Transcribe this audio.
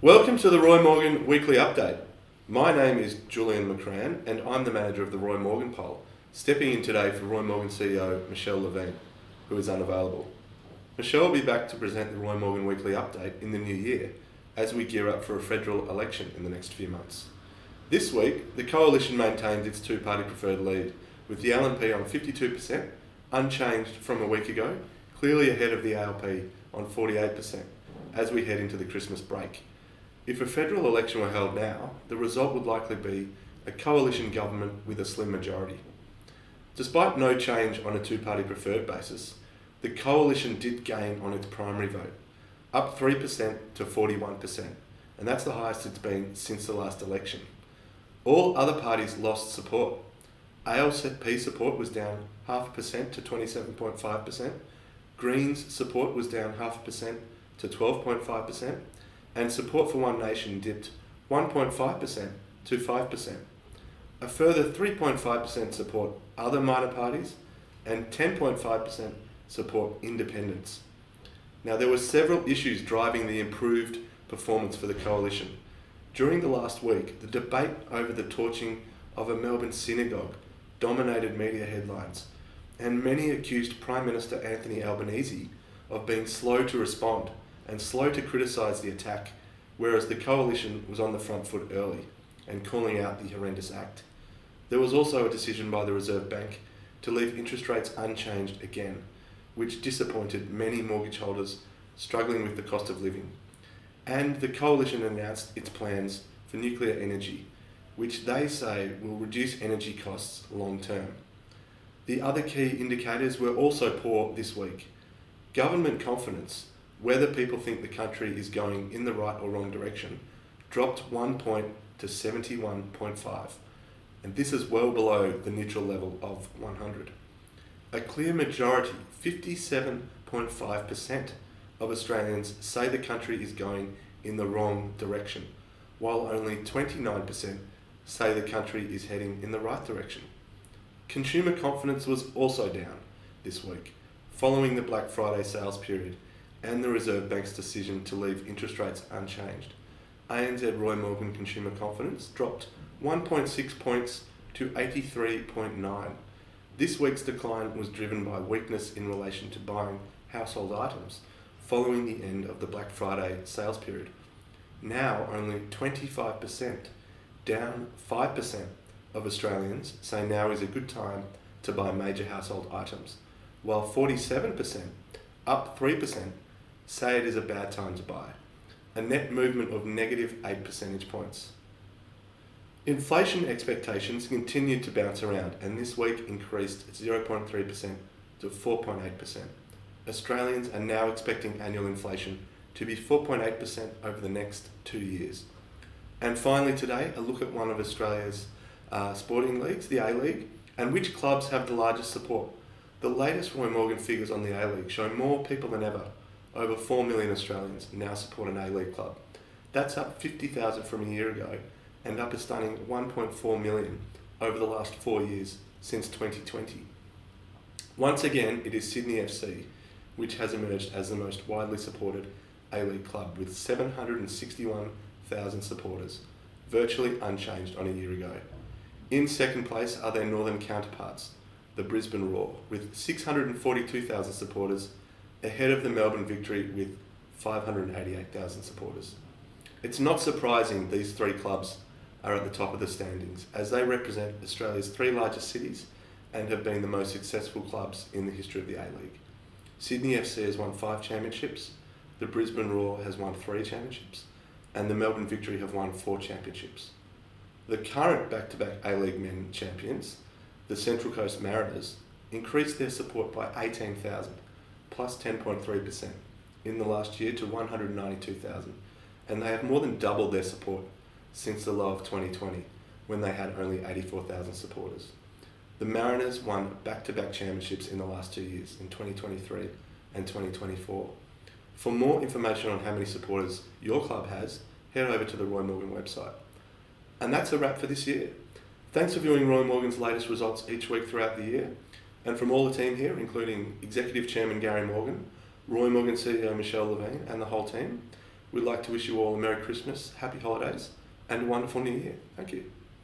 Welcome to the Roy Morgan Weekly Update. My name is Julian McCrann and I'm the manager of the Roy Morgan poll, stepping in today for Roy Morgan CEO Michelle Levine, who is unavailable. Michelle will be back to present the Roy Morgan Weekly Update in the new year as we gear up for a federal election in the next few months. This week, the coalition maintained its two-party preferred lead, with the ALP on 52%, unchanged from a week ago, clearly ahead of the ALP on 48% as we head into the Christmas break. If a federal election were held now, the result would likely be a coalition government with a slim majority. Despite no change on a two-party preferred basis, the coalition did gain on its primary vote, up 3% to 41%, and that's the highest it's been since the last election. All other parties lost support. ALP support was down 0.5% to 27.5%, Greens support was down 0.5% to 12.5%, and support for One Nation dipped 1.5% to 5%. A further 3.5% support other minor parties and 10.5% support independents. Now, there were several issues driving the improved performance for the coalition. During the last week, the debate over the torching of a Melbourne synagogue dominated media headlines, and many accused Prime Minister Anthony Albanese of being slow to respond and slow to criticise the attack, whereas the coalition was on the front foot early and calling out the horrendous act. There was also a decision by the Reserve Bank to leave interest rates unchanged again, which disappointed many mortgage holders struggling with the cost of living. And the coalition announced its plans for nuclear energy, which they say will reduce energy costs long term. The other key indicators were also poor this week. Government confidence, whether people think the country is going in the right or wrong direction, dropped 1 point to 71.5, and this is well below the neutral level of 100. A clear majority, 57.5% of Australians say the country is going in the wrong direction, while only 29% say the country is heading in the right direction. Consumer confidence was also down this week, following the Black Friday sales period and the Reserve Bank's decision to leave interest rates unchanged. ANZ Roy Morgan consumer confidence dropped 1.6 points to 83.9. This week's decline was driven by weakness in relation to buying household items following the end of the Black Friday sales period. Now only 25%, down 5% of Australians say now is a good time to buy major household items, while 47%, up 3%, say it is a bad time to buy, a net movement of negative 8 percentage points. Inflation expectations continued to bounce around and this week increased 0.3% to 4.8%. Australians are now expecting annual inflation to be 4.8% over the next 2 years. And finally today, a look at one of Australia's sporting leagues, the A-League, and which clubs have the largest support. The latest Roy Morgan figures on the A-League show more people than ever. Over 4 million Australians now support an A-League club. That's up 50,000 from a year ago and up a stunning 1.4 million over the last 4 years since 2020. Once again, it is Sydney FC, which has emerged as the most widely supported A-League club with 761,000 supporters, virtually unchanged on a year ago. In second place are their northern counterparts, the Brisbane Roar, with 642,000 supporters, ahead of the Melbourne Victory with 588,000 supporters. It's not surprising these three clubs are at the top of the standings, as they represent Australia's three largest cities and have been the most successful clubs in the history of the A-League. Sydney FC has won 5 championships, the Brisbane Roar has won 3 championships, and the Melbourne Victory have won 4 championships. The current back-to-back A-League men champions, the Central Coast Mariners, increased their support by 18,000, plus 10.3% in the last year to 192,000, and they have more than doubled their support since the low of 2020, when they had only 84,000 supporters. The Mariners won back-to-back championships in the last 2 years, in 2023 and 2024. For more information on how many supporters your club has, head over to the Roy Morgan website. And that's a wrap for this year. Thanks for viewing Roy Morgan's latest results each week throughout the year. And from all the team here, including Executive Chairman Gary Morgan, Roy Morgan CEO Michelle Levine and the whole team, we'd like to wish you all a Merry Christmas, Happy Holidays, and a wonderful New Year. Thank you.